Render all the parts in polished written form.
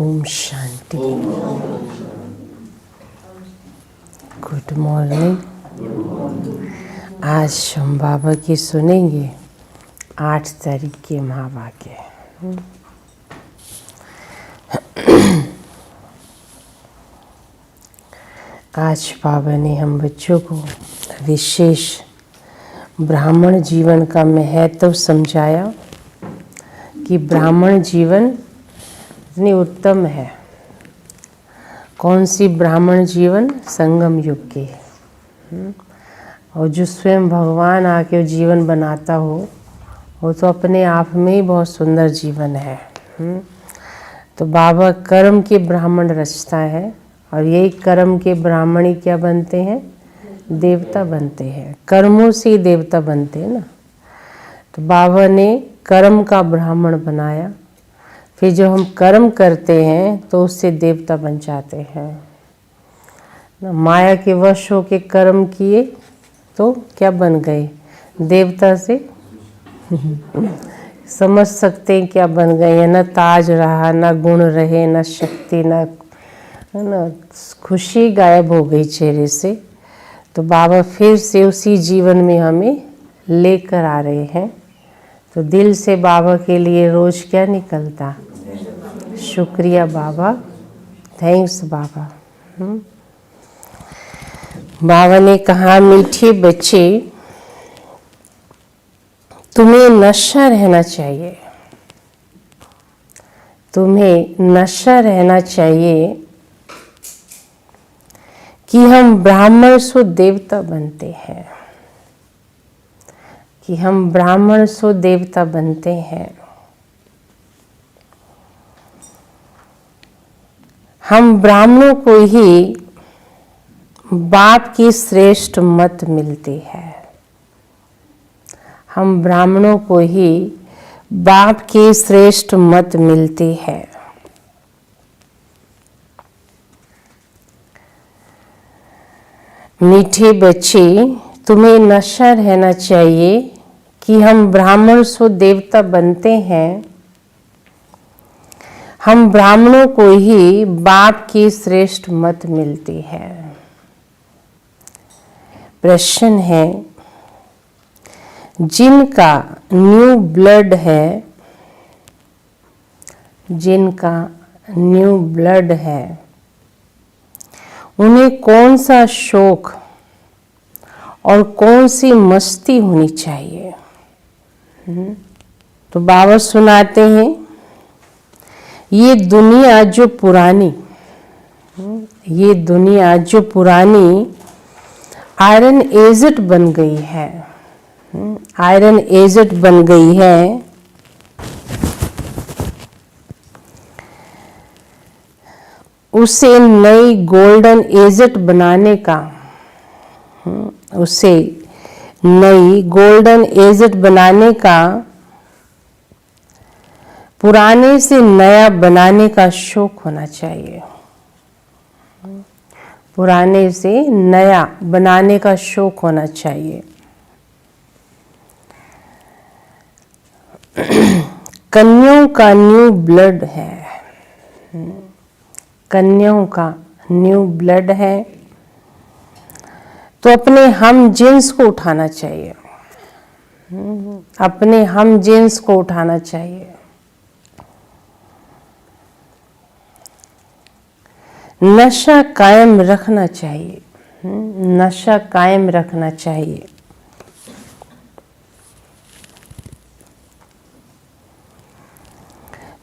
Om Shanti. Good morning. आज हम बाबा की सुनेंगे 8 तारीख के महावाक्य। आज बाबा ने हम बच्चों को विशेष ब्राह्मण जीवन का महत्व समझाया कि ब्राह्मण जीवन इतनी उत्तम है। कौन सी ब्राह्मण जीवन? संगम युग के। और जो स्वयं भगवान आके जीवन बनाता हो वो तो अपने आप में ही बहुत सुंदर जीवन है। तो बाबा कर्म के ब्राह्मण रचता है और यही कर्म के ब्राह्मण ही क्या बनते हैं? देवता बनते हैं। कर्मों से ही देवता बनते हैं ना। तो बाबा ने कर्म का ब्राह्मण बनाया, फिर जब हम कर्म करते हैं तो उससे देवता बन जाते हैं। माया के वश होके कर्म किए तो क्या बन गए? देवता से समझ सकते हैं क्या बन गए। न ताज रहा, न गुण रहे, न शक्ति, न खुशी गायब हो गई चेहरे से। तो बाबा फिर से उसी जीवन में हमें लेकर आ रहे हैं। तो दिल से बाबा के लिए रोज क्या निकलता? शुक्रिया बाबा, थैंक्स बाबा। बाबा ने कहा, मीठे बच्चे तुम्हें नशा रहना चाहिए। तुम्हें नशा रहना चाहिए कि हम ब्राह्मण सो देवता बनते हैं। कि हम ब्राह्मण सो देवता बनते हैं। हम ब्राह्मणों को ही बाप की श्रेष्ठ मत मिलती है। हम ब्राह्मणों को ही बाप की श्रेष्ठ मत मिलती है। मीठे बच्चे तुम्हें नशा रहना चाहिए कि हम ब्राह्मण सो देवता बनते हैं। हम ब्राह्मणों को ही बाप की श्रेष्ठ मत मिलती है। प्रश्न है, जिनका न्यू ब्लड है, जिनका न्यू ब्लड है, उन्हें कौन सा शौक और कौन सी मस्ती होनी चाहिए? तो बाबा सुनाते हैं, ये दुनिया जो पुरानी आयरन एजेड बन गई है। आयरन एजेड बन गई है। उसे नई गोल्डन एजेड बनाने का, उसे नई गोल्डन एजेड बनाने का, पुराने से नया बनाने का शौक होना चाहिए। पुराने से नया बनाने का शौक होना चाहिए। कन्याओं का न्यू ब्लड है। कन्याओं का न्यू ब्लड है तो अपने हम जिन्स को उठाना चाहिए। अपने हम जिन्स को उठाना चाहिए। नशा कायम रखना चाहिए। नशा कायम रखना चाहिए।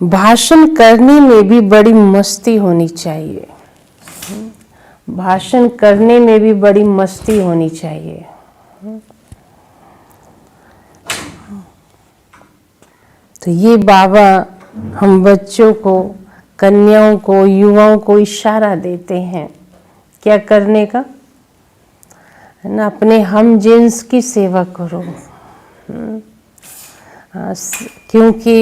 भाषण करने में भी बड़ी मस्ती होनी चाहिए। भाषण करने में भी बड़ी मस्ती होनी चाहिए। तो ये बाबा हम बच्चों को, कन्याओं को, युवाओं को इशारा देते हैं क्या करने का? है ना, अपने हम जिन्स की सेवा करो। क्योंकि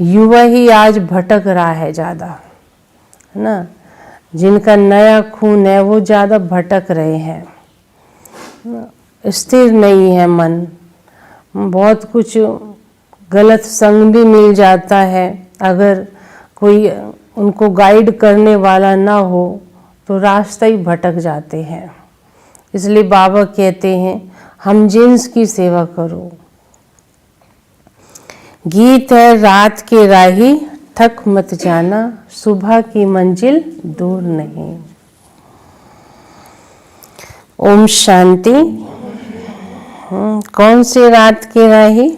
युवा ही आज भटक रहा है ज़्यादा, है ना। जिनका नया खून है वो ज़्यादा भटक रहे हैं। स्थिर नहीं है मन। बहुत कुछ गलत संग भी मिल जाता है। अगर कोई उनको गाइड करने वाला ना हो तो रास्ता ही भटक जाते हैं। इसलिए बाबा कहते हैं हम जिन्स की सेवा करो। गीत है रात के राही, थक मत जाना, सुबह की मंजिल दूर नहीं। ओम शांति। कौन से रात के राही?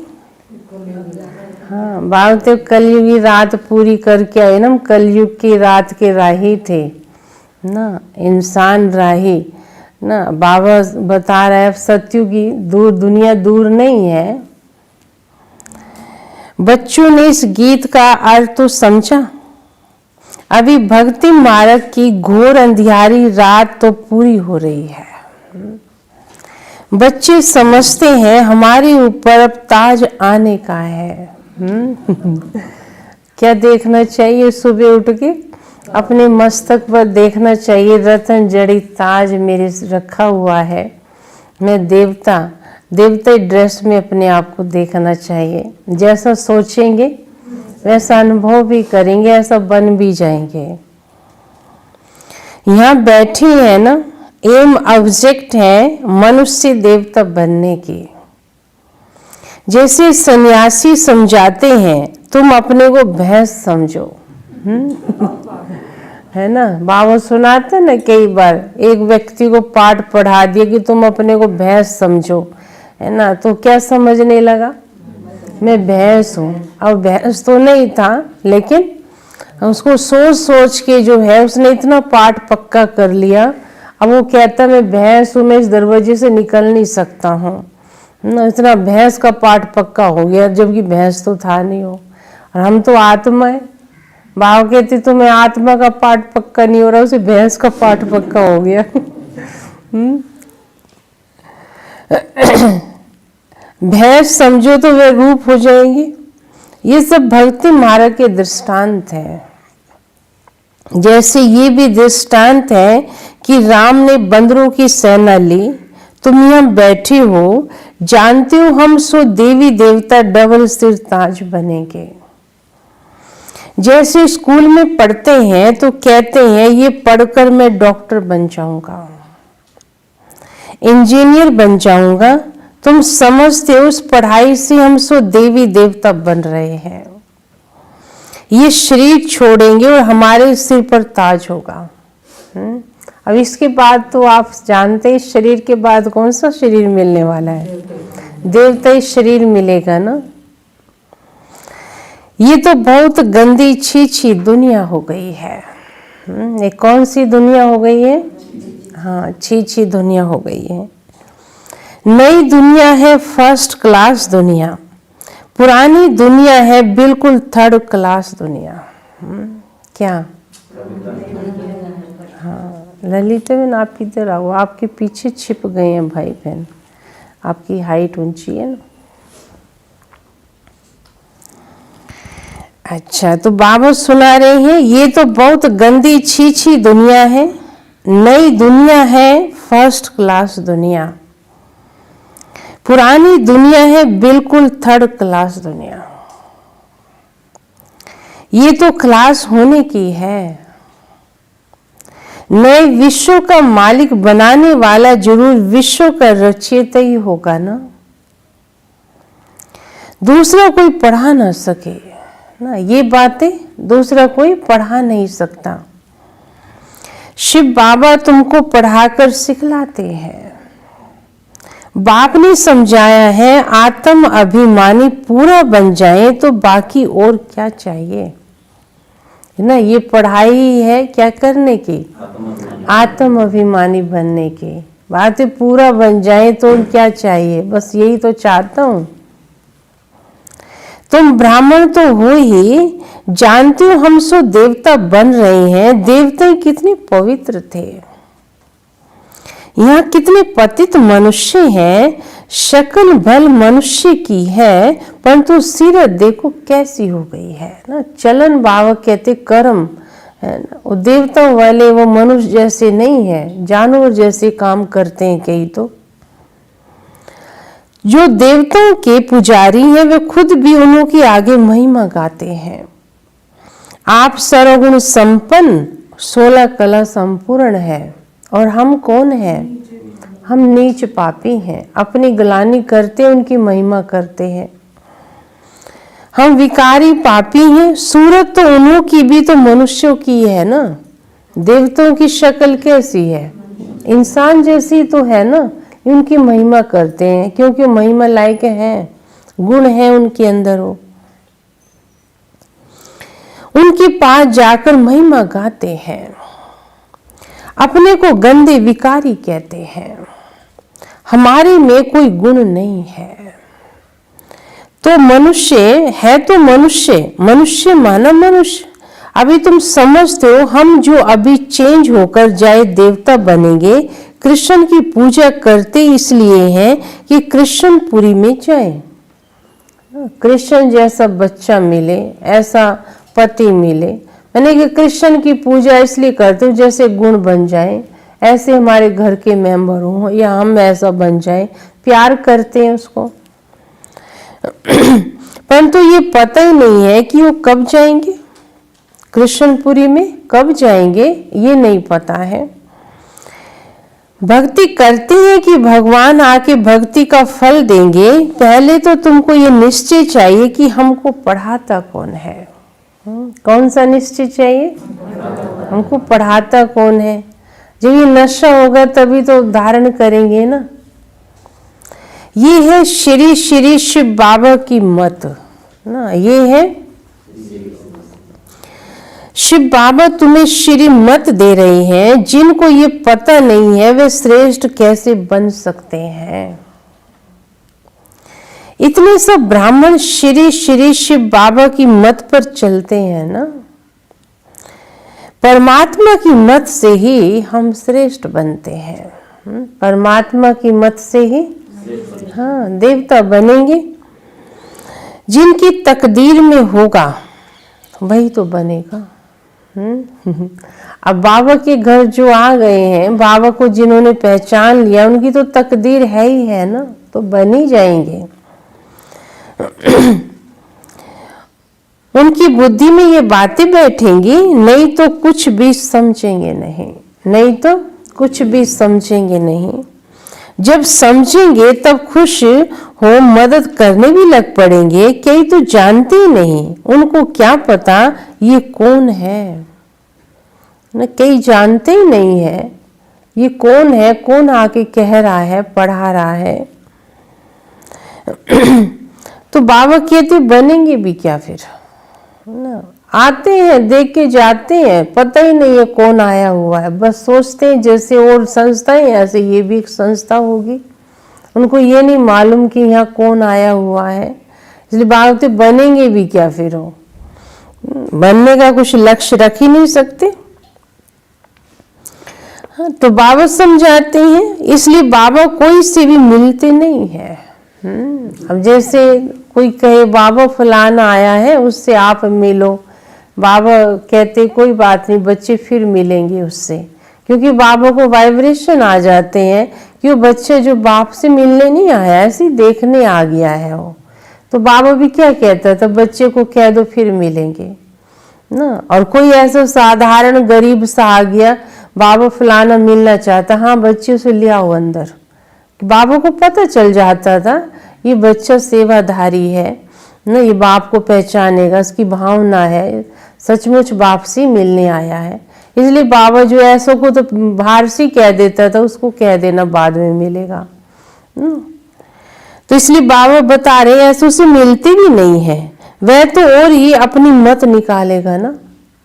हाँ, बाबा तो कलयुगी रात पूरी करके आए ना। कलयुग की रात के राही थे ना, इंसान राही ना। बाबा बता रहा है सत्युगी दूर, दुनिया दूर नहीं है। बच्चों ने इस गीत का अर्थ तो समझा। अभी भक्ति मार्ग की घोर अंधियारी रात तो पूरी हो रही है। बच्चे समझते हैं हमारे ऊपर अब ताज आने का है। क्या देखना चाहिए? सुबह उठ के अपने मस्तक पर देखना चाहिए रतन जड़ित ताज मेरे रखा हुआ है। मैं देवता ड्रेस में अपने आप को देखना चाहिए। जैसा सोचेंगे वैसा अनुभव भी करेंगे, ऐसा बन भी जाएंगे। यहाँ बैठे हैं ना, एम ऑब्जेक्ट है मनुष्य देवता बनने की। जैसे सन्यासी समझाते हैं तुम अपने को भैंस समझो। है ना, बाबा सुनाते ना कई बार, एक व्यक्ति को पाठ पढ़ा दिया कि तुम अपने को भैंस समझो, है ना, तो क्या समझने लगा? मैं भैंस हूँ। अब भैंस तो नहीं था, लेकिन उसको सोच सोच के जो है उसने इतना पाठ पक्का कर लिया। अब वो कहता मैं भैंस हूँ, मैं इस दरवाजे से निकल नहीं सकता हूँ ना। इतना भैंस का पाठ पक्का हो गया, जबकि भैंस तो था नहीं हो। और हम तो आत्मा है। बाबा कहती तुम्हें आत्मा का पाठ पक्का नहीं हो रहा, उसे भैंस का पाठ पक्का हो गया। भैंस समझो तो वे रूप हो जाएंगे। ये सब भक्ति मार्ग के दृष्टांत है। जैसे ये भी दृष्टांत है कि राम ने बंदरों की सेना ली। तुम यहाँ बैठे हो, जानते हो हम सो देवी देवता डबल सिर ताज बनेंगे। जैसे स्कूल में पढ़ते हैं तो कहते हैं ये पढ़कर मैं डॉक्टर बन जाऊंगा, इंजीनियर बन जाऊंगा। तुम समझते हो उस पढ़ाई से हम सो देवी देवता बन रहे हैं। ये शरीर छोड़ेंगे और हमारे सिर पर ताज होगा। अब इसके बाद तो आप जानते हैं शरीर के बाद कौन सा शरीर मिलने वाला है? देवता शरीर मिलेगा ना। ये तो बहुत गंदी छी दुनिया हो गई है। ये कौन सी दुनिया हो गई है? हाँ, छी दुनिया हो गई है। नई दुनिया है फर्स्ट क्लास दुनिया, पुरानी दुनिया है बिल्कुल थर्ड क्लास दुनिया। क्या? हाँ, ललिता बहन आप इधर आओ, आपके पीछे छिप गए हैं भाई बहन, आपकी हाइट ऊंची है ना। अच्छा, तो बाबा सुना रहे हैं ये तो बहुत गंदी छी दुनिया है। नई दुनिया है फर्स्ट क्लास दुनिया, पुरानी दुनिया है बिल्कुल थर्ड क्लास दुनिया। ये तो क्लास होने की है। नए विश्व का मालिक बनाने वाला जरूर विश्व का रचयिता ही होगा ना। दूसरा कोई पढ़ा ना सके ना, ये बातें दूसरा कोई पढ़ा नहीं सकता। शिव बाबा तुमको पढ़ाकर सिखलाते हैं। बाप ने समझाया है आत्म अभिमानी पूरा बन जाए तो बाकी और क्या चाहिए ना। ये पढ़ाई है क्या करने की? आत्म अभिमानी बनने की। बातें पूरा बन जाए तो क्या चाहिए? बस यही तो चाहता हूं। तुम ब्राह्मण तो हो ही, जानते हो हम सो देवता बन रहे हैं। देवता कितने पवित्र थे। यहाँ कितने पतित मनुष्य हैं। शक्ल भल मनुष्य की है परंतु सीरत देखो कैसी हो गई है ना। चलन बाबा कहते कर्म है ना, वो देवताओं वाले वो मनुष्य जैसे नहीं है, जानवर जैसे काम करते हैं कई तो। जो देवताओं के पुजारी हैं वे खुद भी उन्हों की आगे महिमा गाते हैं। आप सर्वगुण संपन्न 16 कला संपूर्ण है। और हम कौन हैं? हम नीच पापी हैं, अपनी ग्लानि करते उनकी महिमा करते हैं। हम विकारी पापी हैं। सूरत तो उन्हों की भी तो मनुष्यों की है ना। देवताओं की शक्ल कैसी है? इंसान जैसी तो है ना। उनकी महिमा करते हैं क्योंकि महिमा लायक हैं, गुण है उनके अंदर। हो उनके पास जाकर महिमा गाते हैं। अपने को गंदे विकारी कहते हैं। हमारे में कोई गुण नहीं है। तो मनुष्य है तो मनुष्य, मनुष्य माना मनुष्य। अभी तुम समझते हो हम जो अभी चेंज होकर जाए देवता बनेंगे, कृष्ण की पूजा करते इसलिए हैं कि कृष्णपुरी में जाए, कृष्ण जैसा बच्चा मिले, ऐसा पति मिले। मैंने कि कृष्ण की पूजा इसलिए करते हो जैसे गुण बन जाए, ऐसे हमारे घर के मेंबर हो या हम ऐसा बन जाए, प्यार करते हैं उसको। परंतु ये पता ही नहीं है कि वो कब जाएंगे, कृष्णपुरी में कब जाएंगे, ये नहीं पता है। भक्ति करते हैं कि भगवान आके भक्ति का फल देंगे। पहले तो तुमको ये निश्चय चाहिए कि हमको पढ़ाता कौन है। कौन सा निश्चय चाहिए? हमको पढ़ाता कौन है। जब ये नशा होगा तभी तो धारण करेंगे ना। ये है श्री श्री शिव बाबा की मत ना। ये है शिव बाबा तुम्हें श्री मत दे रहे हैं। जिनको ये पता नहीं है वे श्रेष्ठ कैसे बन सकते हैं। इतने सब ब्राह्मण श्री श्री शिव बाबा की मत पर चलते हैं ना। परमात्मा की मत से ही हम श्रेष्ठ बनते हैं। परमात्मा की मत से ही हाँ देवता बनेंगे। जिनकी तकदीर में होगा वही तो बनेगा। अब बाबा के घर जो आ गए हैं, बाबा को जिन्होंने पहचान लिया, उनकी तो तकदीर है ही है ना, तो बन ही जाएंगे। उनकी बुद्धि में ये बातें बैठेंगी, नहीं तो कुछ भी समझेंगे नहीं, नहीं तो कुछ भी समझेंगे नहीं। जब समझेंगे तब खुश हो मदद करने भी लग पड़ेंगे। कई तो जानते ही नहीं, उनको क्या पता ये कौन है न, कई जानते ही नहीं है ये कौन है, कौन आके कह रहा है, पढ़ा रहा है। तो बाबा कहते बनेंगे भी क्या फिर ना। आते हैं, देख के जाते हैं, पता ही नहीं है कौन आया हुआ है। बस सोचते हैं जैसे और संस्थाएं ऐसे ये भी एक संस्था होगी। उनको ये नहीं मालूम कि यहाँ कौन आया हुआ है। इसलिए बाबा बनेंगे भी क्या फिर। हो बनने का कुछ लक्ष्य रख ही नहीं सकते। हाँ, तो बाबा समझाते हैं। इसलिए बाबा कोई से भी मिलते नहीं है। अब जैसे कोई कहे बाबा फलाना आया है उससे आप मिलो, बाबा कहते कोई बात नहीं, बच्चे फिर मिलेंगे उससे, क्योंकि बाबा को वाइब्रेशन आ जाते हैं कि वो बच्चे जो बाप से मिलने नहीं आया, ऐसे देखने आ गया है वो। तो बाबा भी क्या कहता था, बच्चे को कह दो फिर मिलेंगे ना। और कोई ऐसा साधारण गरीब सा आ गया, बाबा फलाना मिलना चाहता, हाँ बच्चे से ले आओ अंदर। बाबा को पता चल जाता था ये बच्चा सेवाधारी है ना, ये बाप को पहचानेगा, इसकी भावना है, सचमुच बाप से मिलने आया है। इसलिए बाबा जो ऐसों को तो बाहर से कह देता था, उसको कह देना बाद में मिलेगा। तो इसलिए बाबा बता रहे ऐसों से मिलते भी नहीं है। वह तो और ही अपनी मत निकालेगा ना,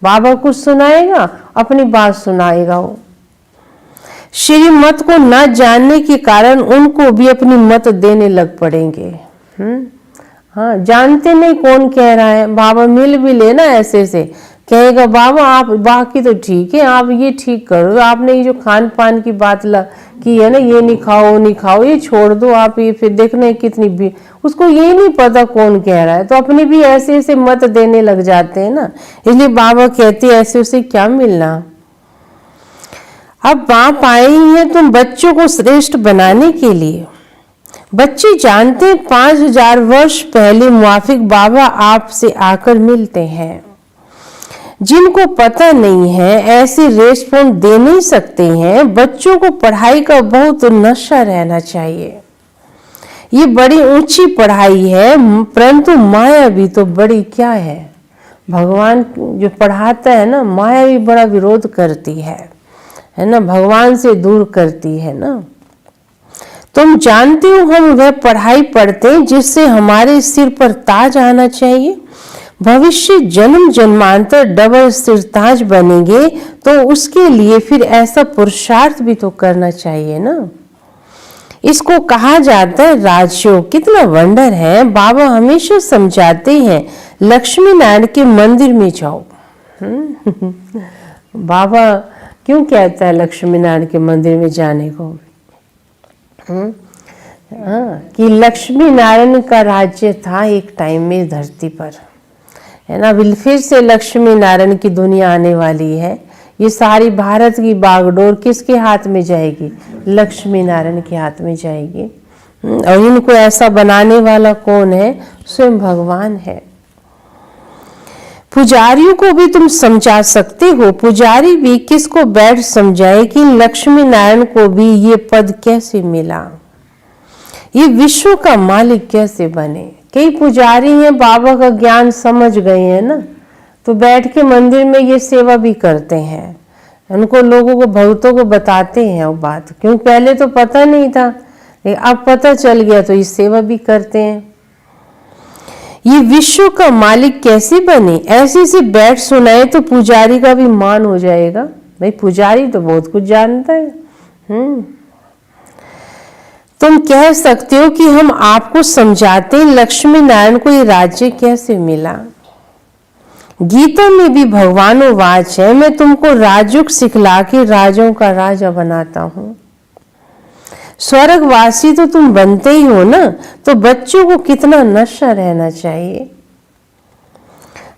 बाबा कुछ सुनाएगा, अपनी बात सुनाएगा। वो श्री मत को न जानने के कारण उनको भी अपनी मत देने लग पड़ेंगे। हाँ, जानते नहीं कौन कह रहा है। बाबा मिल भी लेना ऐसे से कहेगा, बाबा आप बाकी तो ठीक है, आप ये ठीक करो, आपने ये जो खान पान की बात की है ना, ये नहीं खाओ वो नहीं खाओ, ये छोड़ दो आप, ये फिर देखना कितनी भी, उसको ये नहीं पता कौन कह रहा है, तो अपने भी ऐसे ऐसे मत देने लग जाते हैं ना। इसलिए बाबा कहते हैं ऐसे उसे क्या मिलना। अब बाप आए ही हैं तुम बच्चों को श्रेष्ठ बनाने के लिए। बच्चे जानते हैं 5000 वर्ष पहले मुआफिक बाबा आपसे आकर मिलते हैं। जिनको पता नहीं है ऐसे रेस्पॉन्स दे नहीं सकते हैं। बच्चों को पढ़ाई का बहुत नशा रहना चाहिए। ये बड़ी ऊंची पढ़ाई है, परंतु माया भी तो बड़ी क्या है। भगवान जो पढ़ाता है ना, माया भी बड़ा विरोध करती है ना, भगवान से दूर करती है ना। तुम जानते हो हम वह पढ़ाई पढ़ते हैं जिससे हमारे सिर पर ताज आना चाहिए। भविष्य जन्म जन्मांतर डबल सिर ताज बनेंगे तो उसके लिए फिर ऐसा पुरुषार्थ भी तो करना चाहिए ना। इसको कहा जाता है राजयोग। कितना वंडर है। बाबा हमेशा समझाते हैं लक्ष्मी नारायण के मंदिर में जाओ। बाबा क्यों कहता है लक्ष्मी नारायण के मंदिर में जाने को? कि लक्ष्मी नारायण का राज्य था एक टाइम में धरती पर, है ना। फिर से लक्ष्मी नारायण की दुनिया आने वाली है। ये सारी भारत की बागडोर किसके हाथ में जाएगी? लक्ष्मी नारायण के हाथ में जाएगी। और इनको ऐसा बनाने वाला कौन है? स्वयं भगवान है। पुजारियों को भी तुम समझा सकते हो। पुजारी भी किसको बैठ समझाए कि लक्ष्मी नारायण को भी ये पद कैसे मिला, ये विश्व का मालिक कैसे बने। कई पुजारी हैं बाबा का ज्ञान समझ गए हैं ना, तो बैठ के मंदिर में ये सेवा भी करते हैं। उनको लोगों को, भक्तों को बताते हैं वो बात, क्योंकि पहले तो पता नहीं था, लेकिन अब पता चल गया तो ये सेवा भी करते हैं। ये विश्व का मालिक कैसे बने, ऐसे से बैठ सुनाए तो पुजारी का भी मान हो जाएगा। भाई पुजारी तो बहुत कुछ जानता है। तुम कह सकते हो कि हम आपको समझाते हैं लक्ष्मी नारायण को ये राज्य कैसे मिला। गीता में भी भगवानोवाच है, मैं तुमको राजयोग सिखला के राजों का राजा बनाता हूं। स्वर्गवासी तो तुम बनते ही हो ना, तो बच्चों को कितना नशा रहना चाहिए।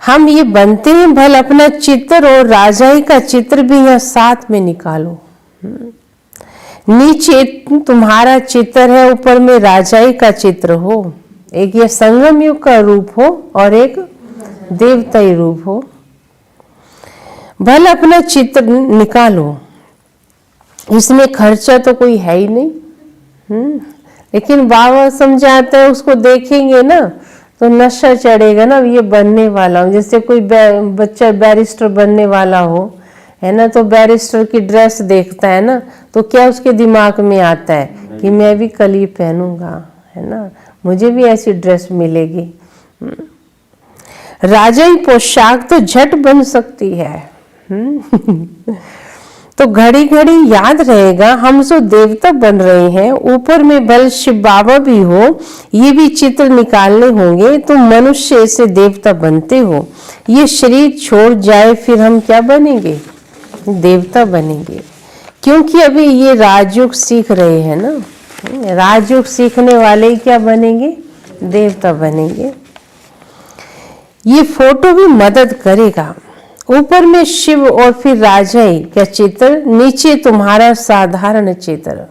हम ये बनते हैं, भले अपना चित्र और राजाई का चित्र भी यहाँ साथ में निकालो। नीचे तुम्हारा चित्र है, ऊपर में राजाई का चित्र हो। एक ये संगम युग का रूप हो और एक देवताई रूप हो। भले अपना चित्र निकालो, इसमें खर्चा तो कोई है ही नहीं। लेकिन बाबा समझाते हैं, उसको देखेंगे ना तो नशा चढ़ेगा ना, ये बनने वाला हूँ। जैसे कोई बच्चा बैरिस्टर बनने वाला हो, है ना, तो बैरिस्टर की ड्रेस देखता है ना, तो क्या उसके दिमाग में आता है कि मैं भी कल ये पहनूंगा, है ना, मुझे भी ऐसी ड्रेस मिलेगी। राजाई पोशाक तो झट बन सकती है। तो घड़ी घड़ी याद रहेगा हम जो देवता बन रहे हैं, ऊपर में बल शिव बाबा भी हो, ये भी चित्र निकालने होंगे। तो मनुष्य से देवता बनते हो। ये शरीर छोड़ जाए फिर हम क्या बनेंगे? देवता बनेंगे। क्योंकि अभी ये राजयोग सीख रहे हैं ना, राजयोग सीखने वाले क्या बनेंगे? देवता बनेंगे। ये फोटो भी मदद करेगा। ऊपर में शिव और फिर राजाई का चित्र, नीचे तुम्हारा साधारण चित्र।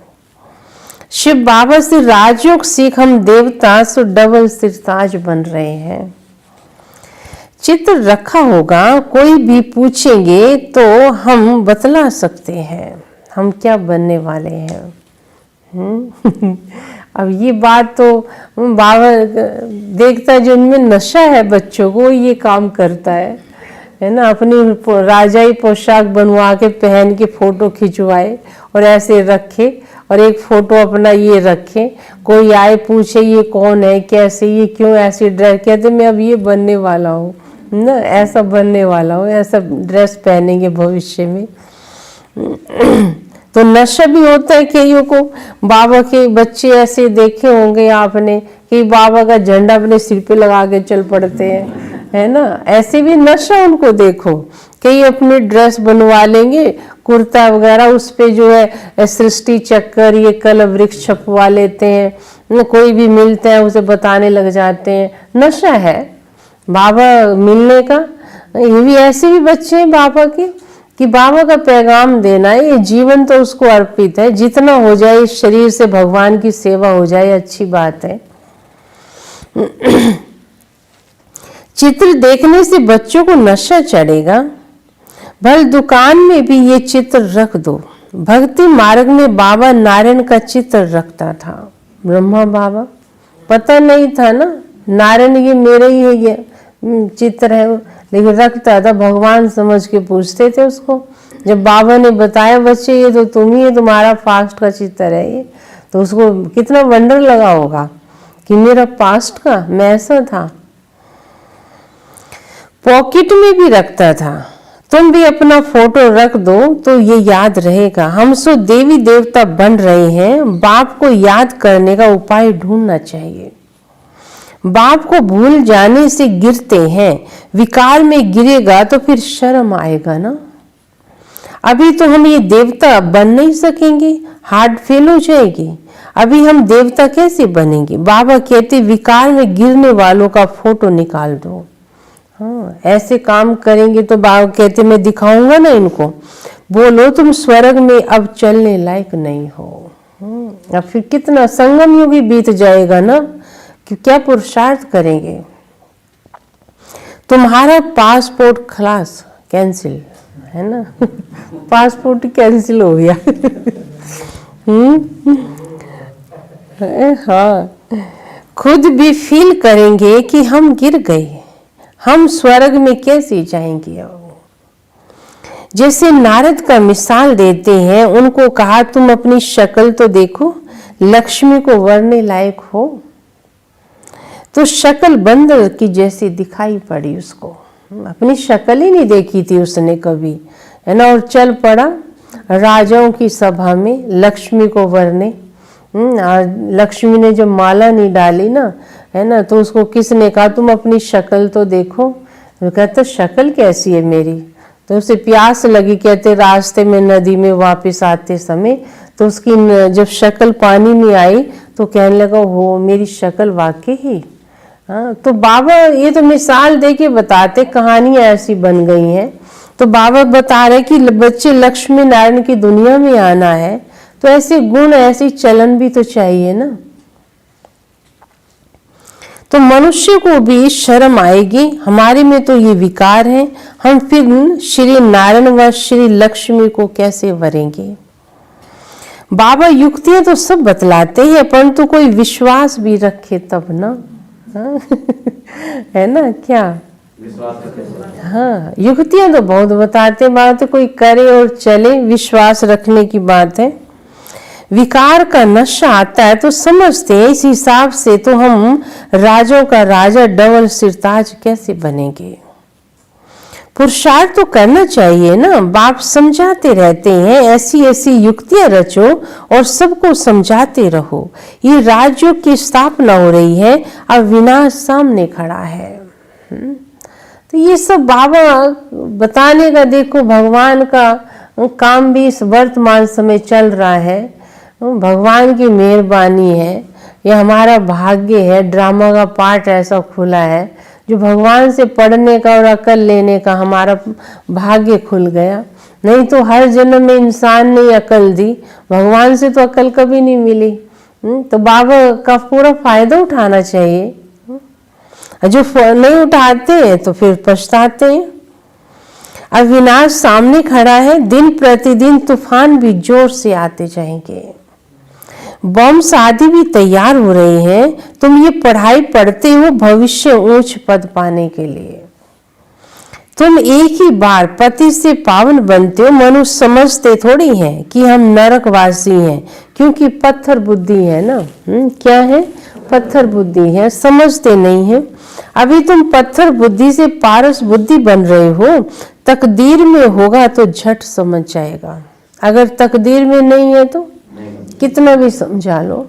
शिव बाबा से राजयोग सीख हम देवता सो डबल सिरताज बन रहे हैं। चित्र रखा होगा, कोई भी पूछेंगे तो हम बतला सकते हैं हम क्या बनने वाले हैं। अब ये बात तो बाबा देखता है, जो उनमें नशा है बच्चों को, ये काम करता है ना। अपनी राजाई पोशाक बनवा के पहन के फोटो खिंचवाए और ऐसे रखे, और एक फोटो अपना ये रखे। कोई आए पूछे ये कौन है, कैसे, ये क्यों ऐसी ड्रेस, कहते मैं अब ये बनने वाला हूँ ना, ऐसा बनने वाला हूँ, ऐसा ड्रेस पहनेंगे भविष्य में। तो नशा भी होता है कईयों को। बाबा के बच्चे ऐसे देखे होंगे आपने कि बाबा का झंडा अपने सिर पे लगा के चल पड़ते हैं, है ना। ऐसे भी नशा उनको देखो। कई अपनी ड्रेस बनवा लेंगे, कुर्ता वगैरह, उस पे जो है सृष्टि चक्कर, ये कल वृक्ष छपवा लेते हैं। कोई भी मिलते हैं उसे बताने लग जाते हैं। नशा है बाबा मिलने का। ये भी ऐसे भी बच्चे हैं बाबा के कि बाबा का पैगाम देना है, ये जीवन तो उसको अर्पित है। जितना हो जाए इस शरीर से भगवान की सेवा हो जाए, अच्छी बात है। चित्र देखने से बच्चों को नशा चढ़ेगा। भल दुकान में भी ये चित्र रख दो। भक्ति मार्ग में बाबा नारायण का चित्र रखता था। ब्रह्मा बाबा पता नहीं था ना, नारायण ये मेरे ही है, ये चित्र है, लेकिन रखता था। भगवान समझ के पूछते थे उसको। जब बाबा ने बताया बच्चे ये तो तुम ही है, तुम्हारा पास्ट का चित्र है ये, तो उसको कितना वंडर लगा होगा कि मेरा पास्ट का, मैं ऐसा था। पॉकेट में भी रखता था। तुम भी अपना फोटो रख दो तो ये याद रहेगा। हम सो देवी देवता बन रहे हैं, बाप को याद करने का उपाय ढूंढना चाहिए। बाप को भूल जाने से गिरते हैं, विकार में गिरेगा तो फिर शर्म आएगा ना। अभी तो हम ये देवता बन नहीं सकेंगे, हार्ट फेल हो जाएगी। अभी हम देवता कैसे बनेंगे? बाबा कहते विकार में गिरने वालों का फोटो निकाल दो। हाँ, ऐसे काम करेंगे तो बाबा कहते मैं दिखाऊंगा ना इनको। बोलो तुम स्वर्ग में अब चलने लायक नहीं हो। अब फिर कितना संगम युग ही बीत जाएगा ना, कि क्या पुरुषार्थ करेंगे। तुम्हारा पासपोर्ट खलास, कैंसिल है ना। पासपोर्ट कैंसिल हो गया। हाँ, खुद भी फील करेंगे कि हम गिर गए, हम स्वर्ग में कैसे जाएंगे। जैसे नारद का मिसाल देते हैं, उनको कहा तुम अपनी शक्ल तो देखो, लक्ष्मी को वरने लायक हो। तो शक्ल बंदर की जैसी दिखाई पड़ी उसको, अपनी शक्ल ही नहीं देखी थी उसने कभी, है ना। और चल पड़ा राजाओं की सभा में लक्ष्मी को वरने। लक्ष्मी ने जब माला नहीं डाली ना, है ना, तो उसको किसने कहा तुम अपनी शक्ल तो देखो। वो कहता शक्ल कैसी है मेरी। तो उसे प्यास लगी, कहते रास्ते में नदी में वापस आते समय, तो उसकी जब शक्ल पानी में आई तो कहने लगा हो मेरी शक्ल वाकई ही। हाँ, तो बाबा ये तो मिसाल दे के बताते, कहानियां ऐसी बन गई हैं। तो बाबा बता रहे कि बच्चे लक्ष्मी नारायण की दुनिया में आना है तो ऐसे गुण ऐसी चलन भी तो चाहिए ना। तो मनुष्य को भी शर्म आएगी, हमारे में तो ये विकार है, हम फिर श्री नारायण व श्री लक्ष्मी को कैसे वरेंगे। बाबा युक्तियां तो सब बतलाते हैं, परंतु कोई विश्वास भी रखे तब ना। है ना, क्या हाँ, युक्तियां तो बहुत बताते, बात तो कोई करे और चले, विश्वास रखने की बात है। विकार का नशा आता है तो समझते हैं, इस हिसाब से तो हम राजों का राजा डबल सिरताज कैसे बनेंगे। पुरुषार्थ तो करना चाहिए ना। बाप समझाते रहते हैं ऐसी ऐसी युक्तियां रचो और सबको समझाते रहो। ये राज्यों की स्थापना हो रही है, अब विनाश सामने खड़ा है। तो ये सब बाबा बताने का, देखो भगवान का काम भी इस वर्तमान समय चल रहा है। भगवान की मेहरबानी है, ये हमारा भाग्य है। ड्रामा का पार्ट ऐसा खुला है जो भगवान से पढ़ने का और अकल लेने का हमारा भाग्य खुल गया। नहीं तो हर जन्म में इंसान ने अकल दी, भगवान से तो अकल कभी नहीं मिली। तो बाबा का पूरा फायदा उठाना चाहिए। जो नहीं उठाते हैं तो फिर पछताते हैं। अब विनाश सामने खड़ा है, दिन प्रतिदिन तूफान भी जोर से आते जाएंगे। बॉम्ब आदि भी तैयार हो रहे हैं। तुम ये पढ़ाई पढ़ते हो भविष्य ऊंच पद पाने के लिए। तुम एक ही बार पति से पावन बनते हो। मनुष्य समझते थोड़ी हैं कि हम नरकवासी हैं, क्योंकि पत्थर बुद्धि है ना। क्या है? पत्थर बुद्धि है, समझते नहीं है। अभी तुम पत्थर बुद्धि से पारस बुद्धि बन रहे हो। तकदीर में होगा तो झट समझ जाएगा, अगर तकदीर में नहीं है तो कितना भी समझा लो,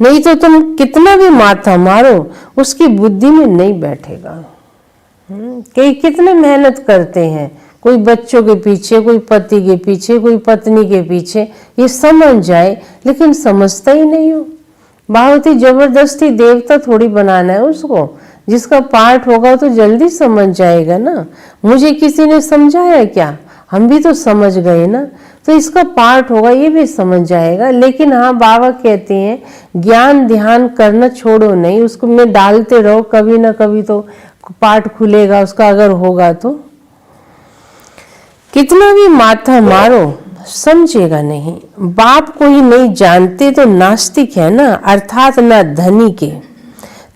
नहीं तो तुम कितना भी माथा मारो उसकी बुद्धि में नहीं बैठेगा। कई कितने मेहनत करते हैं, कोई बच्चों के पीछे, कोई पति के पीछे, कोई पत्नी के पीछे, ये समझ जाए, लेकिन समझता ही नहीं हो। बहुत ही जबरदस्ती देवता थोड़ी बनाना है उसको। जिसका पाठ होगा तो जल्दी समझ जाएगा ना। मुझे किसी ने समझाया क्या, हम भी तो समझ गए ना। तो इसका पाठ होगा, ये भी समझ जाएगा। लेकिन हाँ, बाबा कहते हैं ज्ञान ध्यान करना छोड़ो नहीं, उसको में डालते रहो, कभी ना कभी तो पाठ खुलेगा उसका, अगर होगा तो। कितना भी माथा मारो समझेगा नहीं। बाप को ही नहीं जानते तो नास्तिक है ना, अर्थात ना धनी के,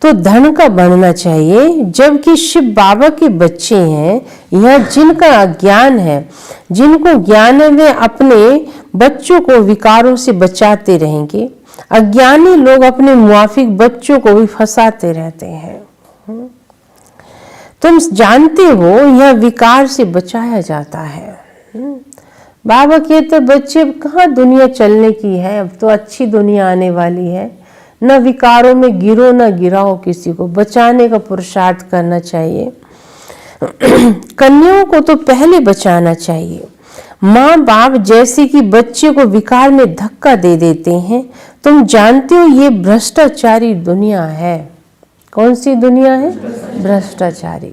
तो धन का बनना चाहिए। जबकि शिव बाबा के बच्चे हैं, यह जिनका अज्ञान है, जिनको ज्ञान है, वे अपने बच्चों को विकारों से बचाते रहेंगे। अज्ञानी लोग अपने मुआफिक बच्चों को भी फंसाते रहते हैं। तुम जानते हो यह विकार से बचाया जाता है। बाबा कहते बच्चे अब कहाँ दुनिया चलने की है, अब तो अच्छी दुनिया आने वाली है। न विकारों में गिरो न गिराओ, किसी को बचाने का पुरुषार्थ करना चाहिए। कन्याओं को तो पहले बचाना चाहिए। माँ बाप जैसे कि बच्चे को विकार में धक्का दे देते हैं। तुम जानते हो ये भ्रष्टाचारी दुनिया है। कौन सी दुनिया है? भ्रष्टाचारी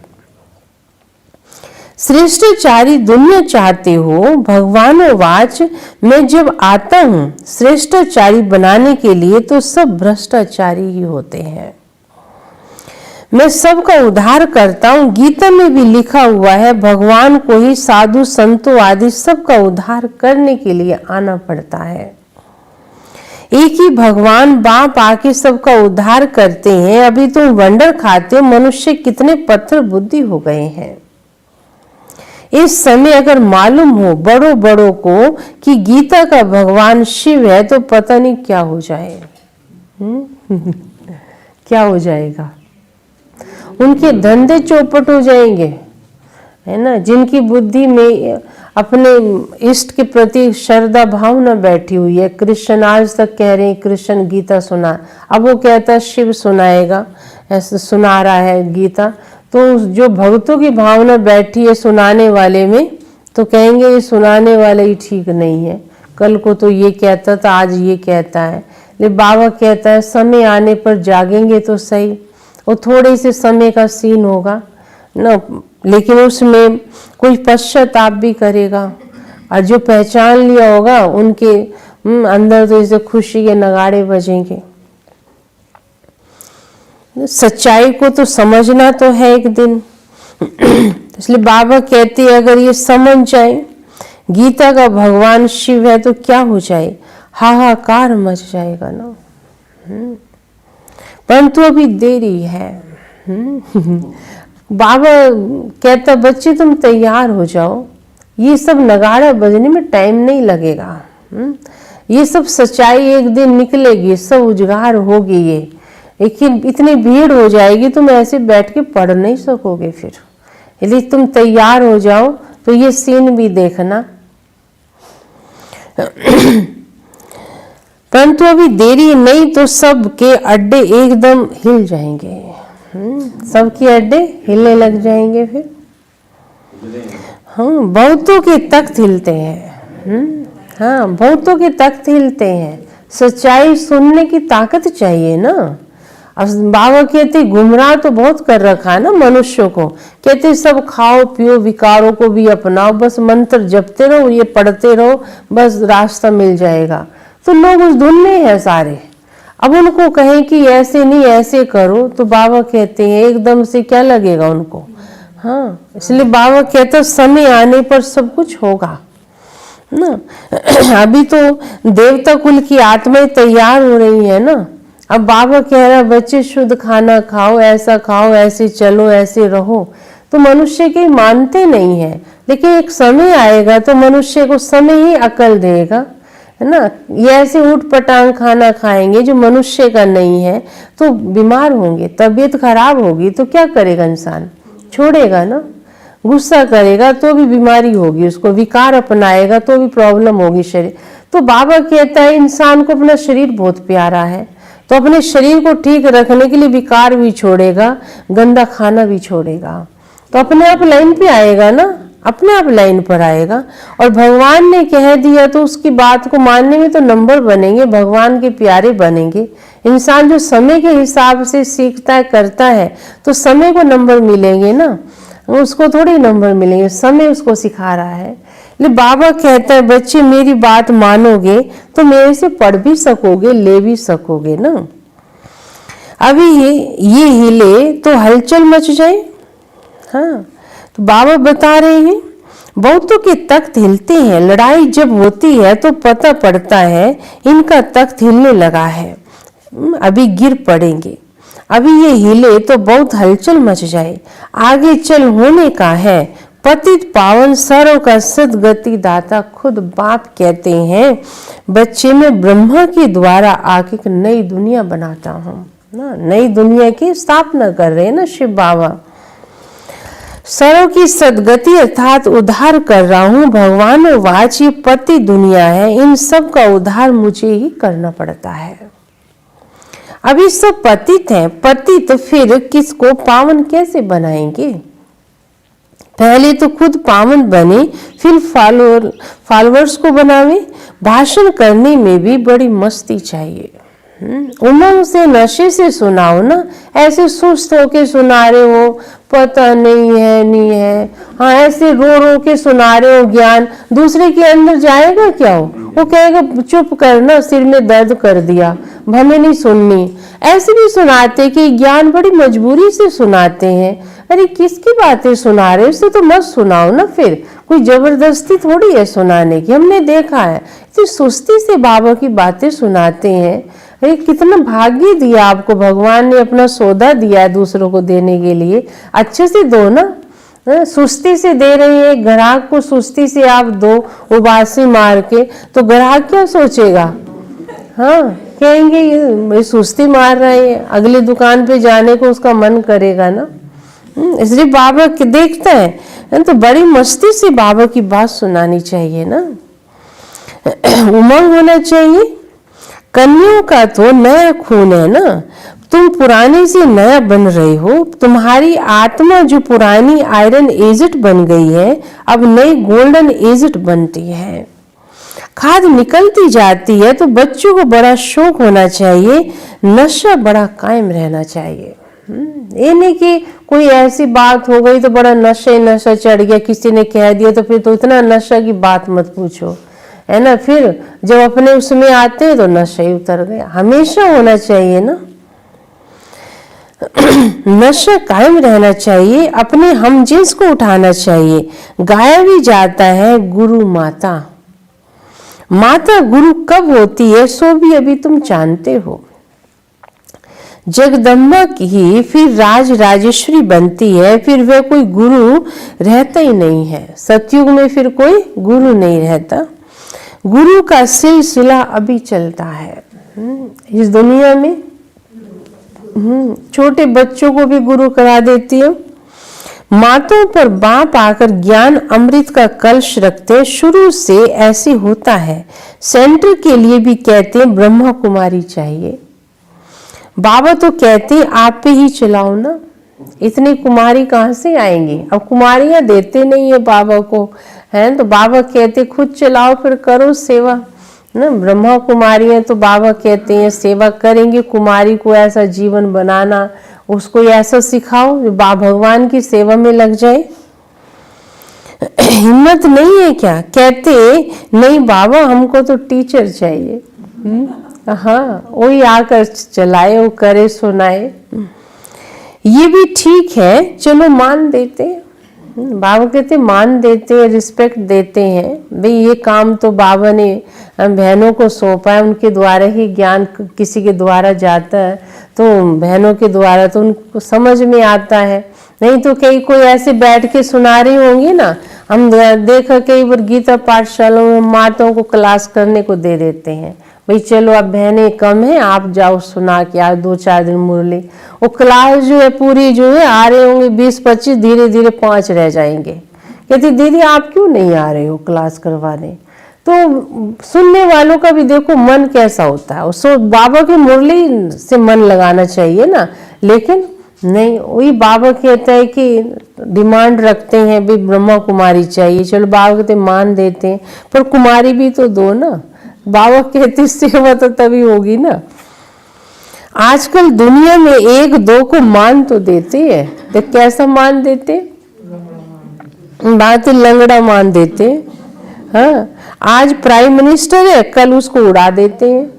श्रेष्ठाचारी दुनिया चाहते हो। भगवानोवाच, मैं जब आता हूँ श्रेष्ठाचारी बनाने के लिए तो सब भ्रष्टाचारी ही होते हैं। मैं सबका उद्धार करता हूँ। गीता में भी लिखा हुआ है भगवान को ही साधु संतों आदि सबका उद्धार करने के लिए आना पड़ता है। एक ही भगवान बाप आके सबका उद्धार करते हैं। अभी तुम वंडर खाते हो मनुष्य कितने पत्थर बुद्धि हो गए हैं। इस समय अगर मालूम हो बड़ों बड़ों को कि गीता का भगवान शिव है तो पता नहीं क्या हो जाए। क्या हो जाएगा? उनके धंधे चौपट हो जाएंगे, है ना। जिनकी बुद्धि में अपने इष्ट के प्रति श्रद्धा भावना बैठी हुई है। कृष्ण आज तक कह रहे हैं कृष्ण गीता सुना, अब वो कहता है शिव सुनाएगा, ऐसे सुना रहा है गीता। तो जो भक्तों की भावना बैठी है सुनाने वाले में, तो कहेंगे ये सुनाने वाला ही ठीक नहीं है। कल को तो ये कहता था, आज ये कहता है। लेकिन बाबा कहता है समय आने पर जागेंगे तो सही। वो थोड़े से समय का सीन होगा ना, लेकिन उसमें कोई पश्चाताप भी करेगा। और जो पहचान लिया होगा उनके अंदर तो इसे खुशी के नगाड़े बजेंगे। सच्चाई को तो समझना तो है एक दिन। इसलिए बाबा कहते हैं अगर ये समझ जाए गीता का भगवान शिव है तो क्या हो जाए, हाहाकार मच जाएगा ना। परंतु अभी देरी है। बाबा कहता बच्चे तुम तैयार हो जाओ, ये सब नगाड़ा बजने में टाइम नहीं लगेगा। ये सब सच्चाई एक दिन निकलेगी, सब उजागर होगी ये। लेकिन इतनी भीड़ हो जाएगी तुम ऐसे बैठ के पढ़ नहीं सकोगे फिर। यदि तुम तैयार हो जाओ तो ये सीन भी देखना। परंतु अभी देरी नहीं तो सबके अड्डे एकदम हिल जाएंगे। सबके अड्डे हिलने लग जाएंगे फिर। हाँ, बहुतों के तख्त हिलते हैं। हाँ, बहुतों के तख्त हिलते हैं। सच्चाई सुनने की ताकत चाहिए ना। अब बाबा कहते गुमराह तो बहुत कर रखा है ना मनुष्यों को। कहते सब खाओ पियो विकारों को भी अपनाओ, बस मंत्र जपते रहो, ये पढ़ते रहो, बस रास्ता मिल जाएगा। तो लोग उस धुन में है सारे। अब उनको कहें कि ऐसे नहीं ऐसे करो तो बाबा कहते हैं एकदम से क्या लगेगा उनको। हाँ, इसलिए बाबा कहते समय आने पर सब कुछ होगा ना। अभी तो देवता कुल की आत्माएं तैयार हो रही है ना। अब बाबा कह रहा बच्चे शुद्ध खाना खाओ, ऐसे चलो, ऐसे रहो। तो मनुष्य के मानते नहीं है, लेकिन एक समय आएगा तो मनुष्य को समय ही अकल देगा, है ना। ये ऐसे उठ पटांग खाना खाएंगे जो मनुष्य का नहीं है तो बीमार होंगे, तबीयत खराब होगी तो क्या करेगा इंसान? छोड़ेगा ना। गुस्सा करेगा तो भी बीमारी होगी उसको, विकार अपनाएगा तो भी प्रॉब्लम होगी शरीर। तो बाबा कहता है इंसान को अपना शरीर बहुत प्यारा है, तो अपने शरीर को ठीक रखने के लिए विकार भी छोड़ेगा, गंदा खाना भी छोड़ेगा, तो अपने आप लाइन पे आएगा ना, अपने आप लाइन पर आएगा। और भगवान ने कह दिया तो उसकी बात को मानने में तो नंबर बनेंगे, भगवान के प्यारे बनेंगे। इंसान जो समय के हिसाब से सीखता है करता है तो समय को नंबर मिलेंगे ना, उसको थोड़ी नंबर मिलेंगे, समय उसको सिखा रहा है। लेकिन बाबा कहता है बच्चे मेरी बात मानोगे तो मेरे से पढ़ भी सकोगे, ले भी सकोगे ना। अभी ये हिले तो हलचल मच जाए। हाँ, तो बाबा बता रहे हैं बहुतों के तख्त हिलते हैं, लड़ाई जब होती है तो पता पड़ता है इनका तख्त हिलने लगा है, अभी गिर पड़ेंगे, अभी ये हिले तो बहुत हलचल मच जाए, आगे चल होने का है। पतित पावन सरों का सदगति दाता खुद बाप कहते हैं, बच्चे में ब्रह्मा के द्वारा आके एक नई दुनिया बनाता हूँ ना, नई दुनिया की स्थापना कर रहे हैं ना शिव बाबा। सरों की सदगति अर्थात उद्धार कर रहा हूँ, भगवान वाच ये पति दुनिया है, इन सब का उद्धार मुझे ही करना पड़ता है। अभी सब पतित हैं, पतित तो फिर किसको पावन कैसे बनाएंगे? पहले तो खुद पावन बने, फिर फॉलोअर्स को बनावे। भाषण करने में भी बड़ी मस्ती चाहिए। उमंग से नशे से सुनाओ ना, ऐसे सुस्त होके सुना रहे हो, पता नहीं है नहीं है, हाँ ऐसे रो रो के सुना रहे हो ज्ञान, दूसरे के अंदर जाएगा क्या? वो कहेगा चुप करना, सिर में दर्द कर दिया, हमें नहीं सुननी। ऐसे भी सुनाते कि ज्ञान बड़ी मजबूरी से सुनाते हैं। अरे किसकी बातें सुना रहे, उससे तो मत सुनाओ ना, फिर कोई जबरदस्ती थोड़ी है सुनाने की। हमने देखा है इतनी सुस्ती से बाबा की बातें सुनाते हैं। अरे कितना भाग्य दिया आपको, भगवान ने अपना सौदा दिया है दूसरों को देने के लिए, अच्छे से दो ना। सुस्ती से दे रही है, ग्राहक को सुस्ती से आप दो उबासी मार के, तो ग्राहक क्या सोचेगा? हाँ कहेंगे ये सुस्ती मार रहे हैं, अगली दुकान पे जाने को उसका मन करेगा ना। इसलिए बाबा देखता है तो बड़ी मस्ती से बाबा की बात सुनानी चाहिए ना, उमंग होना चाहिए। कन्याओं का तो नया खून है ना, तुम पुराने से नया बन रहे हो। तुम्हारी आत्मा जो पुरानी आयरन एजेट बन गई है, अब नई गोल्डन एजेट बनती है। खाद निकलती जाती है तो बच्चों को बड़ा शौक होना चाहिए, नशा बड़ा कायम रहना चाहिए। ये नहीं कि कोई ऐसी बात हो गई तो बड़ा नशा चढ़ गया, किसी ने कह दिया तो फिर तो इतना नशा की बात मत पूछो, है ना। फिर जब अपने उसमें आते हैं तो नशा ही उतर गया। हमेशा होना चाहिए ना, नशा कायम रहना चाहिए, अपने हम जिन्स को उठाना चाहिए। गाया भी जाता है गुरु माता, माता गुरु कब होती है सो भी अभी तुम जानते हो। जगदम्बा की फिर राजेश्वरी बनती है, फिर वह कोई गुरु रहता ही नहीं है। सतयुग में फिर कोई गुरु नहीं रहता, गुरु का सिलसिला अभी चलता है इस दुनिया में। छोटे बच्चों को भी गुरु करा देती है। माताओं पर बाप आकर ज्ञान अमृत का कलश रखते हैं, शुरू से ऐसे होता है। सेंटर के लिए भी कहते हैं ब्रह्मा कुमारी चाहिए। बाबा तो कहते हैं आप पे ही चलाओ ना, इतनी कुमारी कहाँ से आएंगी? अब कुमारियां देते नहीं है बाबा को, है तो बाबा कहते खुद चलाओ, फिर करो सेवा ना। ब्रह्मा कुमारियां तो बाबा कहते हैं सेवा करेंगे, कुमारी को ऐसा जीवन बनाना, उसको ऐसा सिखाओ जो भगवान की सेवा में लग जाए। हिम्मत नहीं है क्या? कहते नहीं बाबा हमको तो टीचर चाहिए। हाँ वही आकर चलाए, वो करे सुनाए। ये भी ठीक है, चलो मान देते। बाबा कहते मान देते हैं, रिस्पेक्ट देते हैं। भाई ये काम तो बाबा ने बहनों को सौंपा है, उनके द्वारा ही ज्ञान किसी के द्वारा जाता है, तो बहनों के द्वारा तो उनको समझ में आता है। नहीं तो कई कोई ऐसे बैठ के सुना रही होंगी ना, हम देखा कई बार गीता पाठशाला में माताओं को क्लास करने को दे देते हैं। भाई चलो अब बहनें कम है, आप जाओ सुना के आओ 2-4 दिन मुरली। वो क्लास जो है पूरी जो है आ रहे होंगे 20-25, धीरे धीरे 5 रह जाएंगे। कहती दीदी आप क्यों नहीं आ रहे हो क्लास करवाने? तो सुनने वालों का भी देखो मन कैसा होता है। सो बाबा की मुरली से मन लगाना चाहिए ना, लेकिन नहीं, वही बाबा कहता है कि डिमांड रखते हैं भी ब्रह्मा कुमारी चाहिए। चलो बाबा कहते मान देते हैं, पर कुमारी भी तो दो ना। बाबा कहते सेवा तो तभी होगी ना। आजकल दुनिया में 1-2 को मान तो देते हैं, तो कैसा मान देते? बात लंगड़ा मान देते। हाँ आज प्राइम मिनिस्टर है, कल उसको उड़ा देते हैं।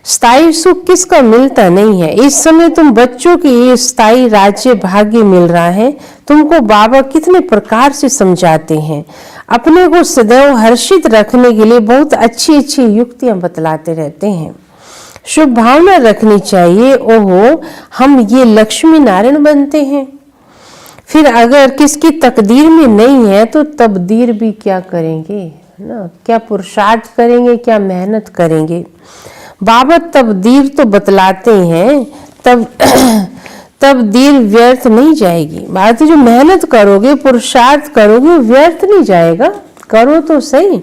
स्थायी सुख किसका मिलता नहीं है। इस समय तुम बच्चों की ये स्थायी राज्य भाग्य मिल रहा है। तुमको बाबा कितने प्रकार से समझाते हैं, अपने को सदैव हर्षित रखने के लिए बहुत अच्छी अच्छी युक्तियां बतलाते रहते हैं। शुभ भावना रखनी चाहिए। ओहो, हम ये लक्ष्मी नारायण बनते हैं। फिर अगर किसकी तकदीर में नहीं है तो तकदीर भी क्या करेंगे ना, क्या पुरुषार्थ करेंगे, क्या मेहनत करेंगे। बाबा तकदीर तो बतलाते हैं, तकदीर व्यर्थ नहीं जाएगी। बात जो मेहनत करोगे, पुरुषार्थ करोगे, व्यर्थ नहीं जाएगा। करो तो सही,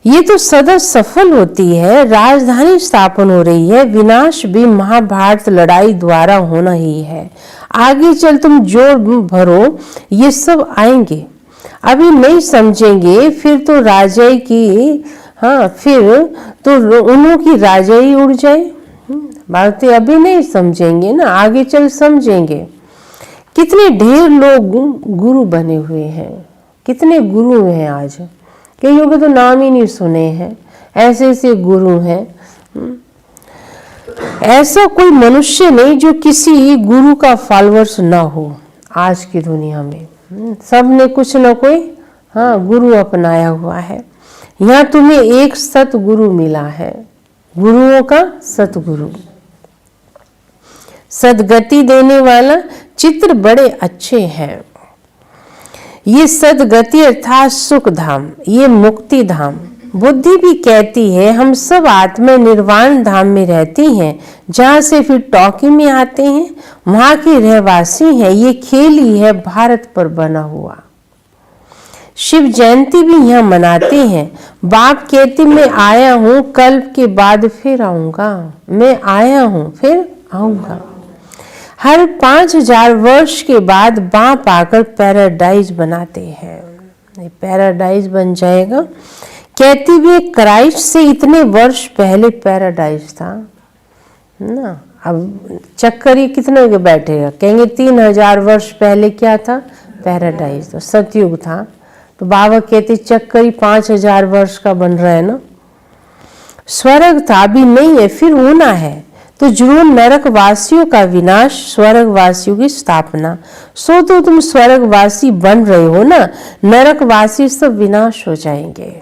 ये तो सदा सफल होती है। राजधानी स्थापन हो रही है, विनाश भी महाभारत लड़ाई द्वारा होना ही है। आगे चल तुम जोर भरो, ये सब आएंगे। अभी नहीं समझेंगे फिर तो राजाई की, हाँ फिर तो उन्हों की राजाई उड़ जाए। बातें अभी नहीं समझेंगे ना, आगे चल समझेंगे। कितने ढेर लोग गुरु बने हुए हैं, कितने गुरु हैं आज, कईयों के तो नाम ही नहीं सुने हैं। ऐसे ऐसे गुरु हैं। ऐसा कोई मनुष्य नहीं जो किसी गुरु का फॉलोअर्स ना हो आज की दुनिया में। सब ने कुछ न कोई गुरु अपनाया हुआ है। यहाँ तुम्हें एक सतगुरु मिला है, गुरुओं का सतगुरु, सदगति देने वाला। चित्र बड़े अच्छे हैं। ये सदगति अर्थात सुख धाम, ये मुक्ति धाम। बुद्धि भी कहती है हम सब आत्मा निर्वाण धाम में रहती हैं, जहाँ से फिर टॉकी में आते हैं, वहाँ के रहवासी हैं। ये खेल ही है भारत पर बना हुआ। शिव जयंती भी यहाँ मनाते हैं। बाप कहते मैं आया हूँ, कल्प के बाद फिर आऊँगा। मैं आया हूँ फिर आऊँगा। हर 5000 वर्ष के बाद बाप आकर पैराडाइज बनाते हैं। पैराडाइज बन जाएगा। कहती भी क्राइस्ट से इतने वर्ष पहले पैराडाइज था ना। अब चक्कर ही कितने के बैठेगा, कहेंगे 3000 वर्ष पहले क्या था, पैराडाइज, तो सतयुग था। तो बाबा कहते चक्कर ही 5000 वर्ष का बन रहा है ना। स्वर्ग था, अभी नहीं है, फिर होना है। तो जरूर नरकवासियों का विनाश, स्वर्गवासियों की स्थापना। सो तो तुम स्वर्गवासी बन रहे हो ना, नरकवासी सब विनाश हो जाएंगे।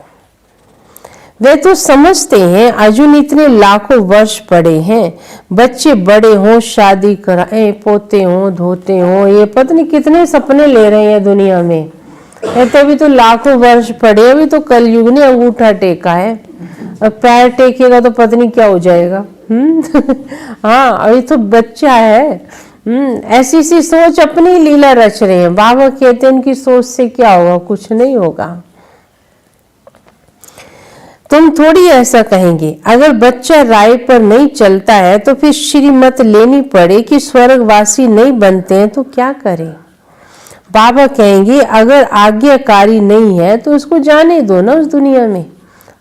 वे तो समझते हैं अर्जुन इतने लाखों वर्ष पड़े हैं, बच्चे बड़े हों, शादी कराएं, पोते हों, धोते हों, ये पता नहीं कितने सपने ले रहे हैं दुनिया में। तो अभी तो लाखों वर्ष पड़े, अभी तो कलयुग ने अंगूठा टेका है, अब पैर टेकेगा तो पता नहीं क्या हो जाएगा। हाँ, अभी तो बच्चा है। ऐसी सी सोच अपनी लीला रच रहे हैं। बाबा कहते हैं उनकी सोच से क्या होगा, कुछ नहीं होगा। तुम थोड़ी ऐसा कहेंगे, अगर बच्चा राय पर नहीं चलता है तो फिर श्रीमत लेनी पड़े कि स्वर्गवासी नहीं बनते हैं तो क्या करें। बाबा कहेंगे अगर आज्ञाकारी नहीं है तो उसको जाने दो ना उस दुनिया में।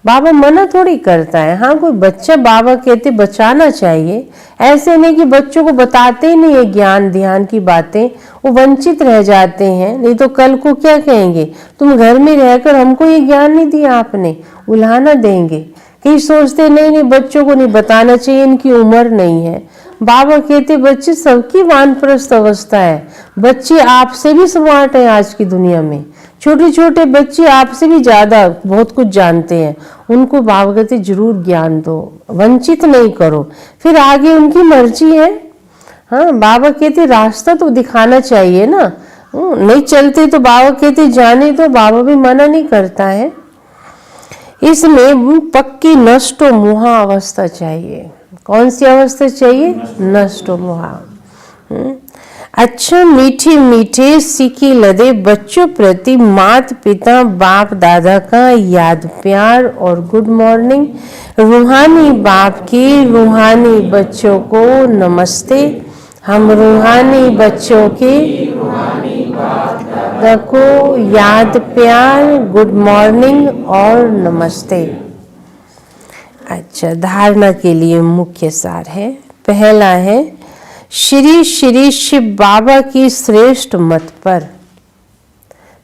बाबा मना थोड़ी करता है। हाँ, कोई बच्चा बाबा कहते बचाना चाहिए, ऐसे नहीं कि बच्चों को बताते ही नहीं है ज्ञान ध्यान की बातें, वो वंचित रह जाते हैं। नहीं तो कल को क्या कहेंगे, तुम घर में रहकर हमको ये ज्ञान नहीं दिया आपने, उल्हाना देंगे। कहीं सोचते नहीं नहीं बच्चों को नहीं बताना चाहिए, इनकी उम्र नहीं है। बाबा कहते बच्चे सबकी वानप्रस्थ अवस्था है, बच्चे आपसे भी स्मार्ट है आज की दुनिया में। छोटे छोटे बच्चे आपसे भी ज्यादा बहुत कुछ जानते हैं, उनको बाबा कहते जरूर ज्ञान दो, वंचित नहीं करो, फिर आगे उनकी मर्जी है। हाँ, बाबा कहते रास्ता तो दिखाना चाहिए ना, नहीं चलते तो बाबा कहते जाने तो, बाबा भी मना नहीं करता है। इसमें पक्की नष्टो मोहा अवस्था चाहिए। कौन सी अवस्था चाहिए, नष्टो मोहा। अच्छा मीठे मीठे सीखी लदे बच्चों प्रति माता पिता बाप दादा का याद प्यार और गुड मॉर्निंग। रूहानी बाप की रूहानी बच्चों को नमस्ते। हम रूहानी बच्चों के दादा को याद प्यार गुड मॉर्निंग और नमस्ते। अच्छा, धारणा के लिए मुख्य सार है। पहला है श्री श्री शिव बाबा की श्रेष्ठ मत पर,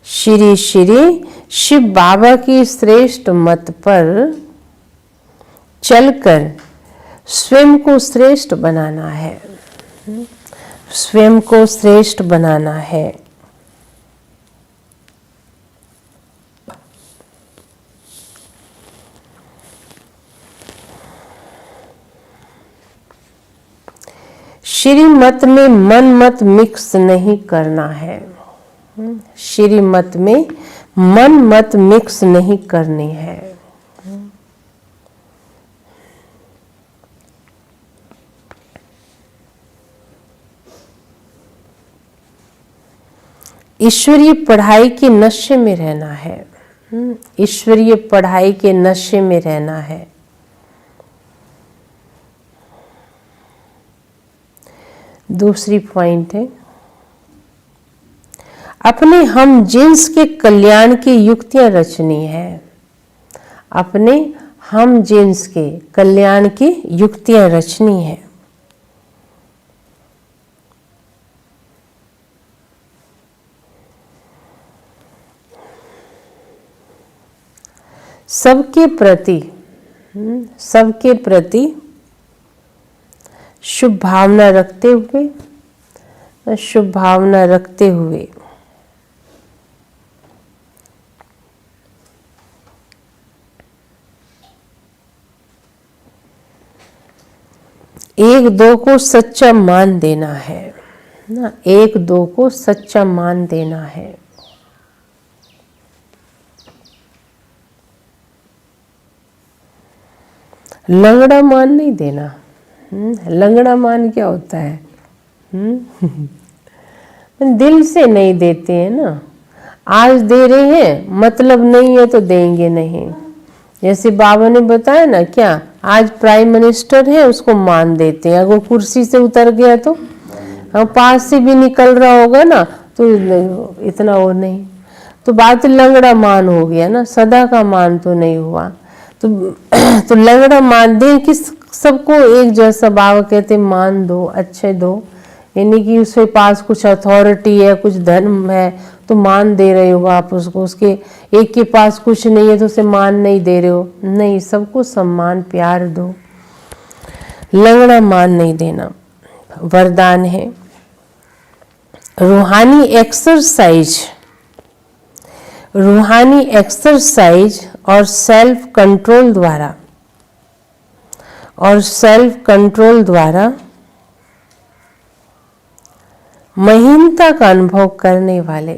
श्री श्री शिव बाबा की श्रेष्ठ मत पर चलकर स्वयं को श्रेष्ठ बनाना है, स्वयं को श्रेष्ठ बनाना है। श्रीमत में मन मत मिक्स नहीं करना है, श्रीमत में मन मत मिक्स नहीं करनी है। ईश्वरीय पढ़ाई के नशे में रहना है, ईश्वरीय पढ़ाई के नशे में रहना है। दूसरी पॉइंट है, अपने हम जिन्स के कल्याण की युक्तियां रचनी है, अपने हम जिन्स के कल्याण की युक्तियां रचनी है। सबके प्रति शुभ भावना रखते हुए एक दो को सच्चा मान देना है ना, एक दो को सच्चा मान देना है। लंगड़ा मान नहीं देना। लंगड़ा मान क्या होता है? दिल से नहीं देते हैं ना, आज दे रहे हैं, मतलब नहीं है तो देंगे नहीं। जैसे बाबा ने बताया ना, क्या आज प्राइम मिनिस्टर है उसको मान देते हैं, अगर कुर्सी से उतर गया तो पास से भी निकल रहा होगा ना तो इतना और नहीं, तो बात लंगड़ा मान हो गया ना, सदा का मान तो नहीं हुआ। तो लंगड़ा मान दे कि सबको एक जैसा, बाबा कहते मान दो, अच्छे दो, यानी कि उसके पास कुछ अथॉरिटी है, कुछ धर्म है तो मान दे रहे हो आप उसको, उसके एक के पास कुछ नहीं है तो उसे मान नहीं दे रहे हो, नहीं, सबको सम्मान प्यार दो, लंगड़ा मान नहीं देना। वरदान है, रूहानी एक्सरसाइज और सेल्फ कंट्रोल द्वारा महीनता का अनुभव करने वाले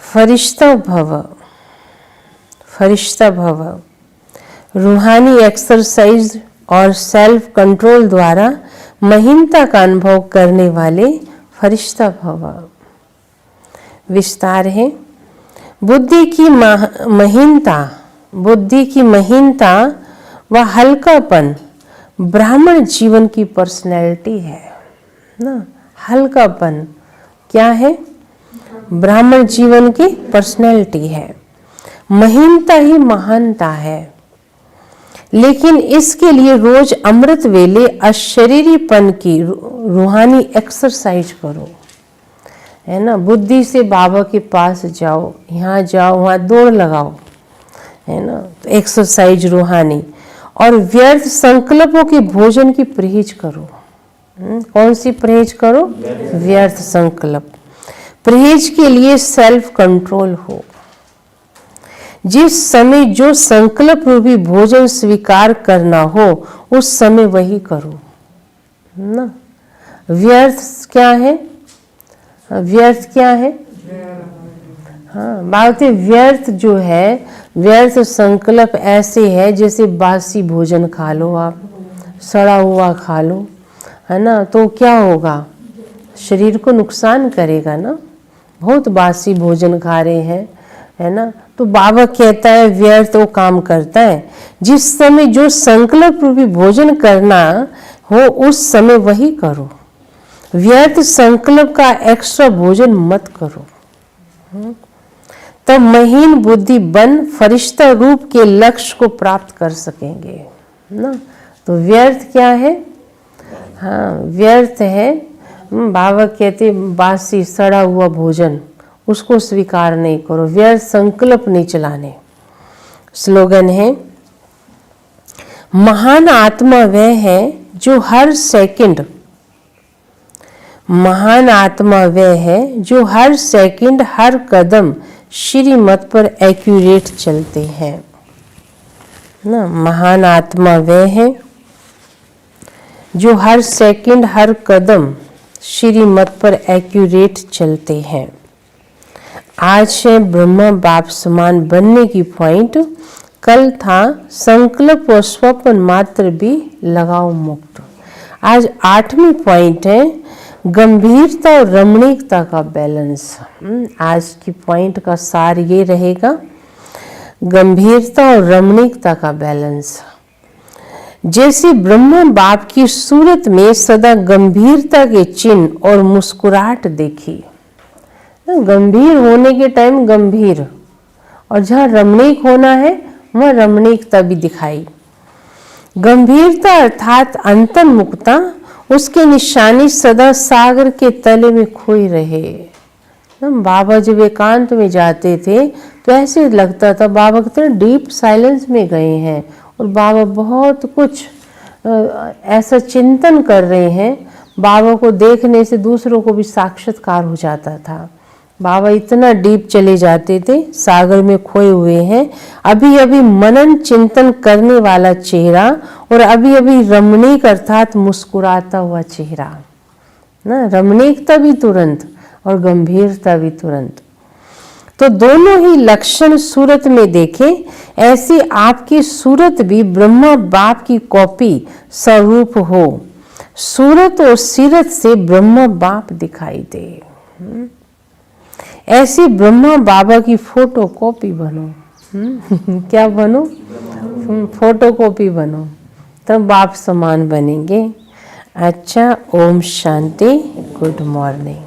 फरिश्ता भव रूहानी एक्सरसाइज और सेल्फ कंट्रोल द्वारा महीनता का अनुभव करने वाले फरिश्ता भव। विस्तार है, बुद्धि की महीनता व हल्कापन ब्राह्मण जीवन की पर्सनैलिटी है ना। हल्कापन क्या है? ब्राह्मण जीवन की पर्सनैलिटी है। महीनता ही महानता है, लेकिन इसके लिए रोज अमृत वेले अशरीरीपन की रूहानी एक्सरसाइज करो, है ना। बुद्धि से बाबा के पास जाओ, यहाँ जाओ, वहाँ दौड़ लगाओ, है ना, तो एक्सरसाइज रूहानी। और व्यर्थ संकल्पों के भोजन की परहेज करो। कौन सी परहेज करो? व्यर्थ संकल्प। परहेज के लिए सेल्फ कंट्रोल हो। जिस समय जो संकल्प रूपी भोजन स्वीकार करना हो उस समय वही करो ना। व्यर्थ क्या है? व्यर्थ क्या है? हाँ, बात है, व्यर्थ जो है, व्यर्थ संकल्प ऐसे है जैसे बासी भोजन खा लो आप, सड़ा हुआ खा लो, है ना, तो क्या होगा? शरीर को नुकसान करेगा ना। बहुत बासी भोजन खा रहे हैं, है ना, तो बाबा कहता है व्यर्थ वो काम करता है। जिस समय जो संकल्प रूपी भोजन करना हो उस समय वही करो। व्यर्थ संकल्प का एक्स्ट्रा भोजन मत करो, तब महीन बुद्धि बन फरिश्ता रूप के लक्ष्य को प्राप्त कर सकेंगे ना। तो व्यर्थ क्या है? हाँ, व्यर्थ है, बाबा कहते बासी सड़ा हुआ भोजन, उसको स्वीकार नहीं करो, व्यर्थ संकल्प नहीं चलाने। स्लोगन है, महान आत्मा वह है जो हर सेकंड, महान आत्मा वह है जो हर सेकंड हर कदम श्रीमत पर एक्यूरेट चलते हैं ना। महान आत्मा वह है जो हर सेकंड हर कदम श्रीमत पर एक्यूरेट चलते हैं। आज है ब्रह्मा बाप समान बनने की पॉइंट, कल था संकल्प और स्वप्न मात्र भी लगाओ मुक्त। आज 8वीं पॉइंट है गंभीरता और रमणीकता का बैलेंस। आज की पॉइंट का सार ये रहेगा, गंभीरता और रमणीकता का बैलेंस। जैसे ब्रह्मा बाप की सूरत में सदा गंभीरता के चिन्ह और मुस्कुराहट देखी, गंभीर होने के टाइम गंभीर, और जहाँ रमणीक होना है वह रमणीकता भी दिखाई। गंभीरता अर्थात अंतर्मुखता, उसके निशानी सदा सागर के तले में खोई रहे। बाबा जब एकांत में जाते थे तो ऐसे लगता था बाबा कितने डीप साइलेंस में गए हैं और बाबा बहुत कुछ ऐसा चिंतन कर रहे हैं। बाबा को देखने से दूसरों को भी साक्षात्कार हो जाता था। बाबा इतना डीप चले जाते थे, सागर में खोए हुए हैं। अभी अभी मनन चिंतन करने वाला चेहरा और अभी अभी रमणीक अर्थात मुस्कुराता हुआ चेहरा ना, रमणीकता भी तुरंत और गंभीरता भी तुरंत। तो दोनों ही लक्षण सूरत में देखें, ऐसी आपकी सूरत भी ब्रह्मा बाप की कॉपी स्वरूप हो। सूरत और सीरत से ब्रह्मा बाप दिखाई दे। ऐसी ब्रह्मा बाबा की फोटो कॉपी बनो। क्या बनो? फोटो कॉपी बनो, तब बाप समान बनेंगे। अच्छा, ओम शांति, गुड मॉर्निंग।